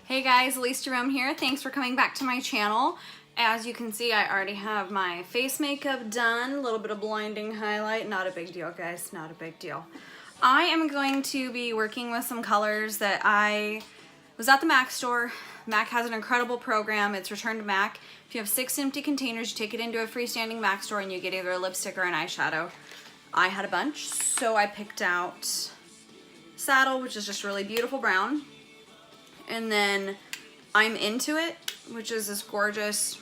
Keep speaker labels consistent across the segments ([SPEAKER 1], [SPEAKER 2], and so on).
[SPEAKER 1] Hey guys, Elise Jerome here. Thanks for coming back to my channel. As you can see, I already have my face makeup done. A little bit of blinding highlight. Not a big deal, guys. Not a big deal. I am going to be working with some colors that I was at the MAC store. MAC has an incredible program. It's Return to MAC. If you have 6 empty containers, you take it into a freestanding MAC store and you get either a lipstick or an eyeshadow. I had a bunch, so I picked out Saddle, which is just really beautiful brown. And then I'm Into It, which is this gorgeous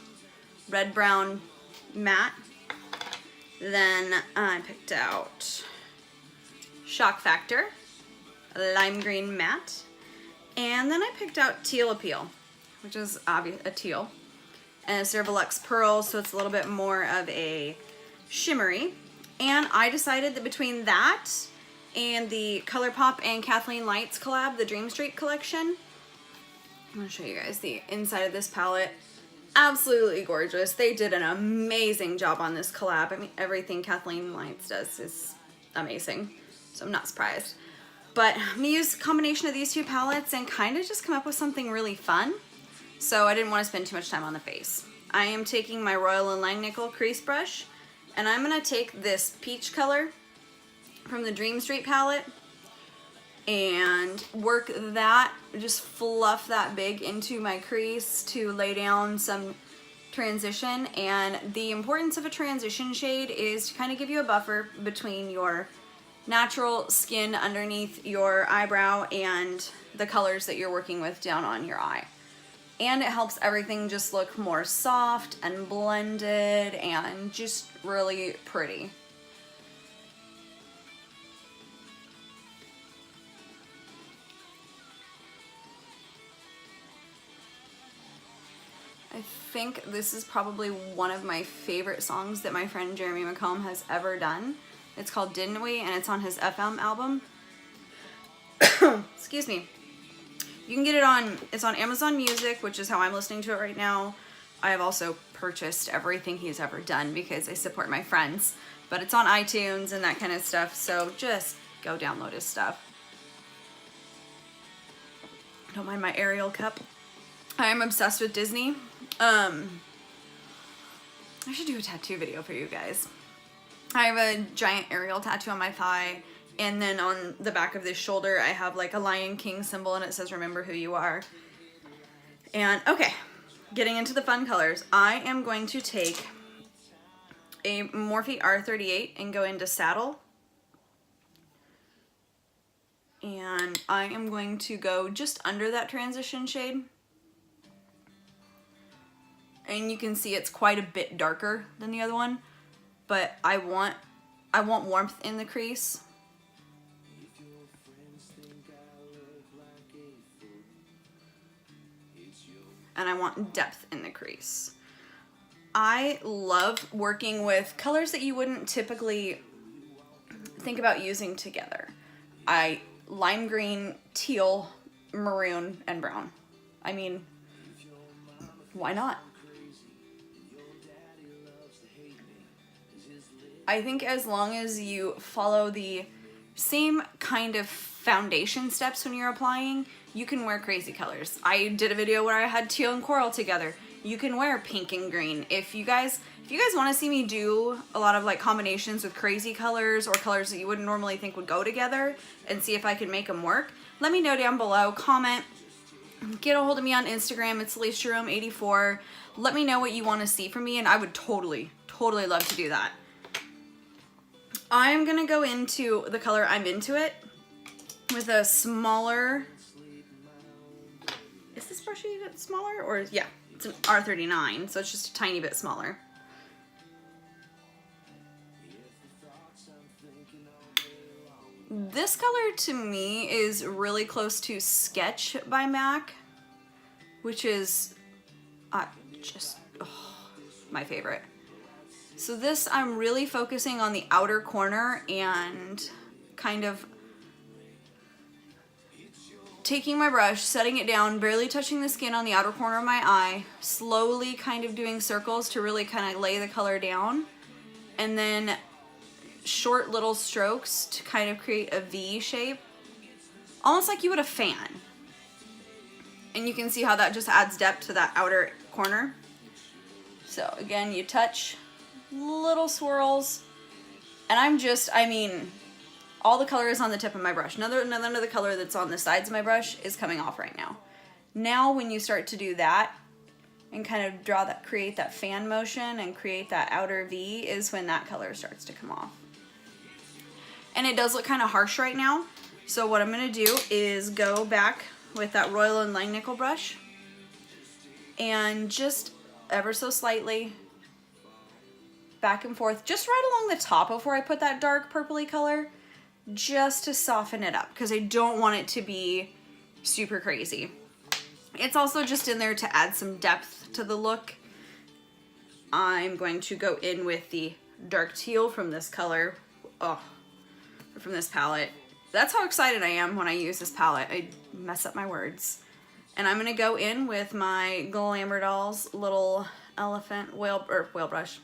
[SPEAKER 1] red-brown matte. Then I picked out Shock Factor, lime green matte. And then I picked out Teal Appeal, which is obvious a teal. And it's their Volux Pearl, so it's a little bit more of a shimmery. And I decided that between that and the ColourPop and Kathleen Lights collab, the Dream Street collection, I'm going to show you guys the inside of this palette. Absolutely gorgeous. They did an amazing job on this collab. I mean, everything Kathleen Lights does is amazing, so I'm not surprised. But I'm going to use a combination of these two palettes and kind of just come up with something really fun. So I didn't want to spend too much time on the face. I am taking my Royal & Langnickel crease brush, and I'm going to take this peach color from the Dream Street palette and work that, just fluff that big into my crease to lay down some transition. And the importance of a transition shade is to kind of give you a buffer between your natural skin underneath your eyebrow and the colors that you're working with down on your eye. And it helps everything just look more soft and blended and just really pretty. I think this is probably one of my favorite songs that my friend Jeremy McComb has ever done. It's called Didn't We, and it's on his FM album. Excuse me. You can get it on, it's on Amazon Music, which is how I'm listening to it right now. I have also purchased everything he's ever done because I support my friends. But it's on iTunes and that kind of stuff, so just go download his stuff. Don't mind my Ariel cup. I am obsessed with Disney. I should do a tattoo video for you guys. I have a giant Ariel tattoo on my thigh, and then on the back of this shoulder I have like a Lion King symbol and it says remember who you are. And okay, getting into the fun colors, I am going to take a Morphe R38 and go into Saddle. And I am going to go just under that transition shade. And you can see it's quite a bit darker than the other one, but I want warmth in the crease. And I want depth in the crease. I love working with colors that you wouldn't typically think about using together. Lime green, teal, maroon, and brown. I mean, why not? I think as long as you follow the same kind of foundation steps when you're applying, you can wear crazy colors. I did a video where I had teal and coral together. You can wear pink and green. If you guys want to see me do a lot of like combinations with crazy colors or colors that you wouldn't normally think would go together and see if I can make them work, let me know down below. Comment. Get a hold of me on Instagram. It's EliseJerome84. Let me know what you want to see from me, and I would totally love to do that. I'm going to go into the color I'm Into It with a smaller, is this brush even smaller? Or yeah, it's an R39, so it's just a tiny bit smaller. This color to me is really close to Sketch by MAC, which is just my favorite. So this, I'm really focusing on the outer corner and kind of taking my brush, setting it down, barely touching the skin on the outer corner of my eye, slowly kind of doing circles to really kind of lay the color down, and then short little strokes to kind of create a V shape, almost like you would a fan. And you can see how that just adds depth to that outer corner. So again, you touch, little swirls, and I mean, all the color is on the tip of my brush. None of the color that's on the sides of my brush is coming off right now. Now when you start to do that and kind of create that fan motion and create that outer V is when that color starts to come off. And it does look kind of harsh right now. So what I'm gonna do is go back with that Royal and Langnickel brush and just ever so slightly back and forth, just right along the top of where I put that dark purpley color, just to soften it up because I don't want it to be super crazy. It's also just in there to add some depth to the look. I'm going to go in with the dark teal from this color, from this palette. That's how excited I am when I use this palette. I mess up my words. And I'm gonna go in with my Glamour Dolls little elephant whale brush.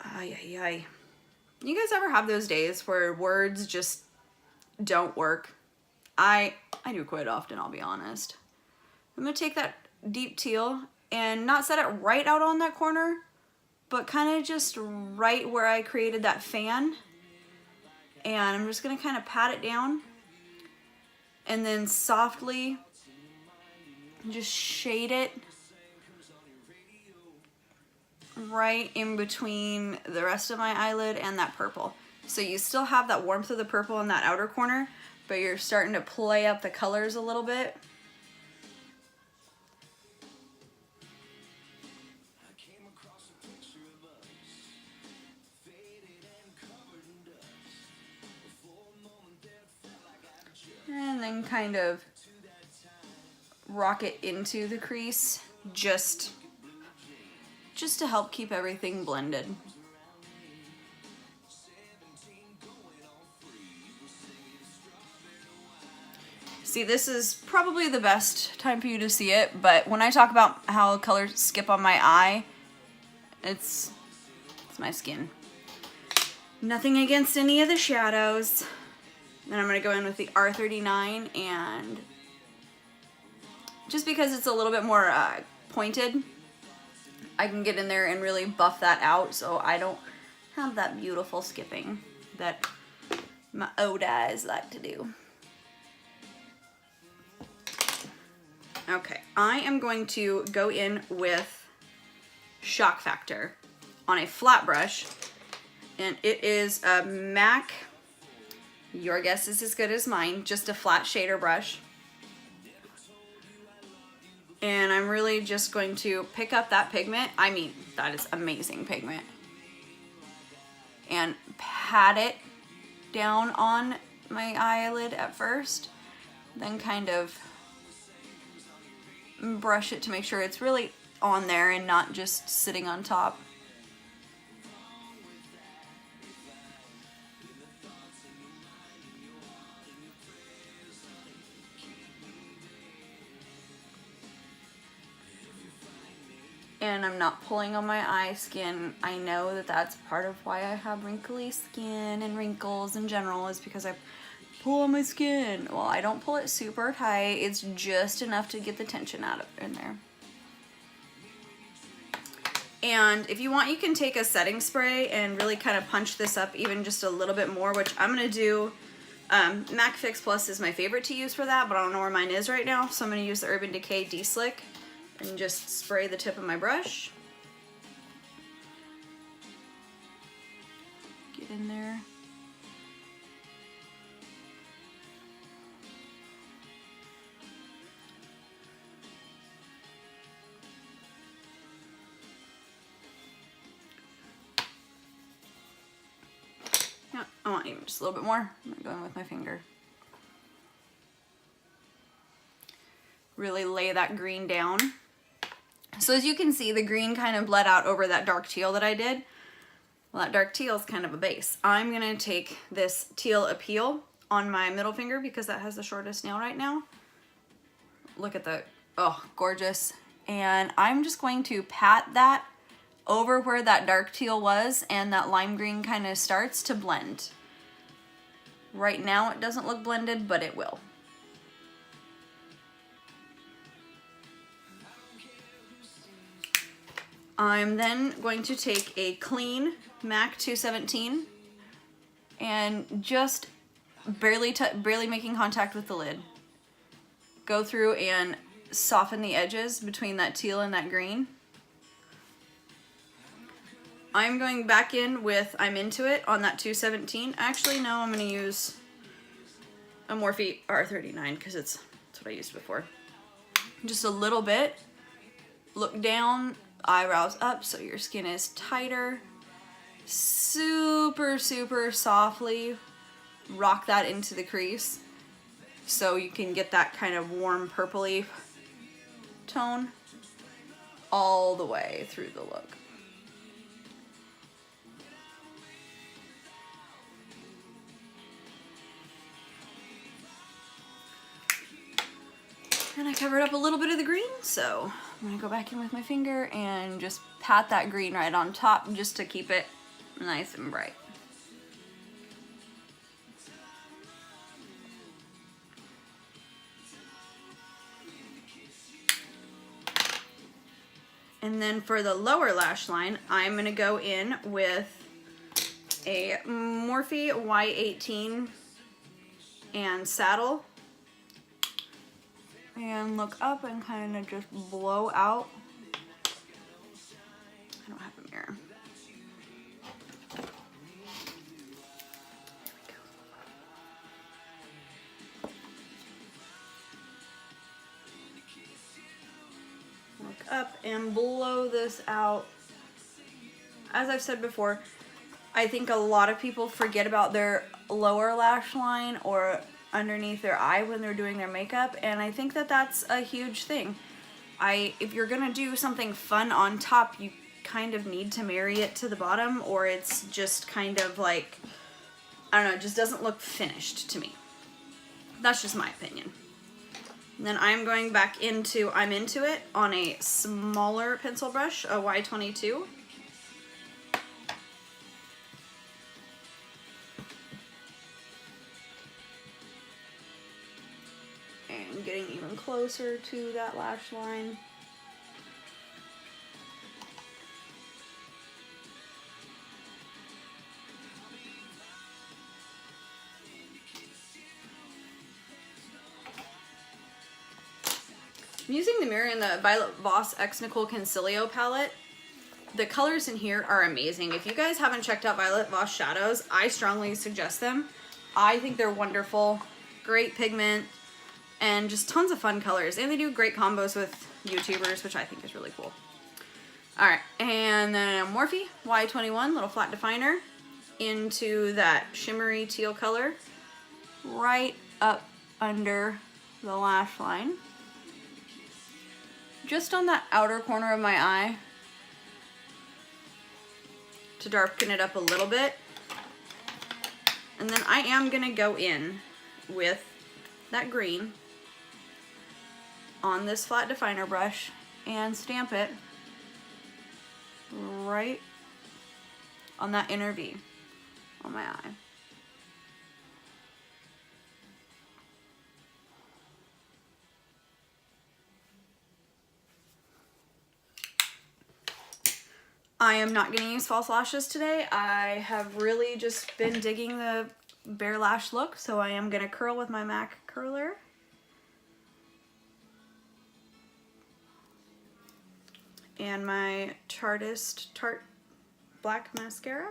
[SPEAKER 1] Ay, ay, ay. You guys ever have those days where words just don't work? I do quite often, I'll be honest. I'm gonna take that deep teal and not set it right out on that corner, but kind of just right where I created that fan. And I'm just gonna kind of pat it down and then softly just shade it right in between the rest of my eyelid and that purple. So you still have that warmth of the purple in that outer corner, but you're starting to play up the colors a little bit. And then kind of rock it into the crease just to help keep everything blended. See, this is probably the best time for you to see it, but when I talk about how colors skip on my eye, it's my skin. Nothing against any of the shadows. Then I'm going to go in with the R39, and just because it's a little bit more pointed, I can get in there and really buff that out so I don't have that beautiful skipping that my old eyes like to do. Okay, I am going to go in with Shock Factor on a flat brush, and it is a MAC. Your guess is as good as mine, just a flat shader brush. And I'm really just going to pick up that pigment. I mean, that is amazing pigment. And pat it down on my eyelid at first. Then kind of brush it to make sure it's really on there and not just sitting on top. And I'm not pulling on my eye skin. I know that that's part of why I have wrinkly skin and wrinkles in general, is because I pull on my skin. Well, I don't pull it super tight. It's just enough to get the tension out of in there. And if you want, you can take a setting spray and really kind of punch this up even just a little bit more, which I'm gonna do. MAC Fix Plus is my favorite to use for that, but I don't know where mine is right now. So I'm gonna use the Urban Decay De-Slick and just spray the tip of my brush. Get in there. No, I want even just a little bit more. I'm gonna go in with my finger. Really lay that green down. So as you can see, the green kind of bled out over that dark teal that I did. Well, that dark teal is kind of a base. I'm gonna take this Teal Appeal on my middle finger because that has the shortest nail right now. Look at the, oh, gorgeous. And I'm just going to pat that over where that dark teal was and that lime green kind of starts to blend. Right now it doesn't look blended, but it will. I'm then going to take a clean MAC 217 and just barely making contact with the lid. Go through and soften the edges between that teal and that green. I'm going back in with I'm Into It on that 217. Actually, no, I'm going to use a Morphe R39 because that's what I used before. Just a little bit. Look down, eyebrows up so your skin is tighter. Super, super softly rock that into the crease so you can get that kind of warm purpley tone all the way through the look. And I covered up a little bit of the green, so I'm gonna go back in with my finger and just pat that green right on top just to keep it nice and bright. And then for the lower lash line, I'm gonna go in with a Morphe Y18 and Saddle. And look up and kind of just blow out. I don't have a mirror. Look up and blow this out. As I've said before, I think a lot of people forget about their lower lash line or underneath their eye when they're doing their makeup, and I think that that's a huge thing. If you're gonna do something fun on top, you kind of need to marry it to the bottom, or it's just kind of like, I don't know, it just doesn't look finished to me. That's just my opinion. And then I'm going back into I'm Into It on a smaller pencil brush, a Y22. And getting even closer to that lash line. I'm using the mirror in the Violet Voss X Nicole Concilio palette. The colors in here are amazing. If you guys haven't checked out Violet Voss shadows, I strongly suggest them. I think they're wonderful, great pigment, and just tons of fun colors. And they do great combos with YouTubers, which I think is really cool. Alright, and then Morphe Y21, little flat definer, into that shimmery teal color, right up under the lash line. Just on that outer corner of my eye to darken it up a little bit. And then I am going to go in with that green on this flat definer brush and stamp it right on that inner V on my eye. I am not going to use false lashes today. I have really just been digging the bare lash look, so I am going to curl with my MAC curler. And my Chartist Tarte Black Mascara.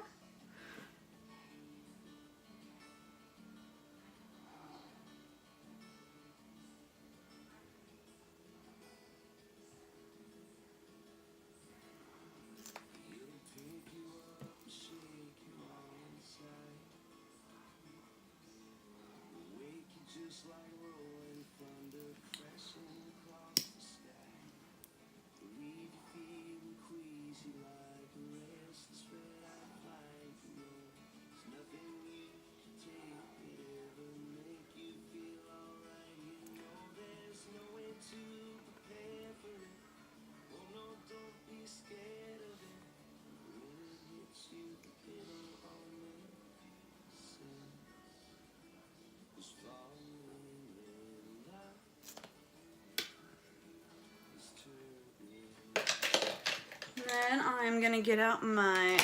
[SPEAKER 1] I'm gonna get out my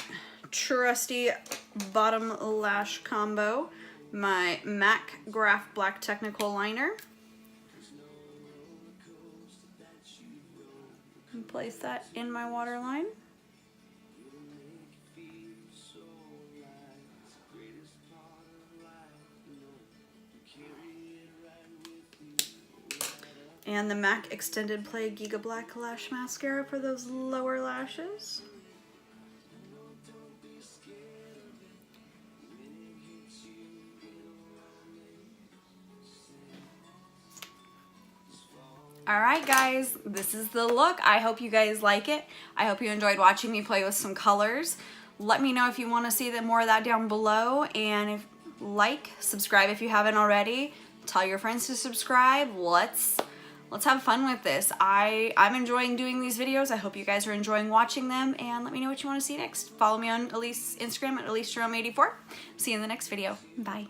[SPEAKER 1] trusty bottom lash combo, my MAC Graph Black Technical Liner, and place that in my waterline. And the MAC Extended Play Giga Black Lash Mascara for those lower lashes. Alright guys, this is the look. I hope you guys like it. I hope you enjoyed watching me play with some colors. Let me know if you want to see more of that down below, and subscribe if you haven't already. Tell your friends to subscribe. Let's have fun with this. I'm enjoying doing these videos. I hope you guys are enjoying watching them, and let me know what you want to see next. Follow me on Instagram at EliseJerome84. See you in the next video. Bye.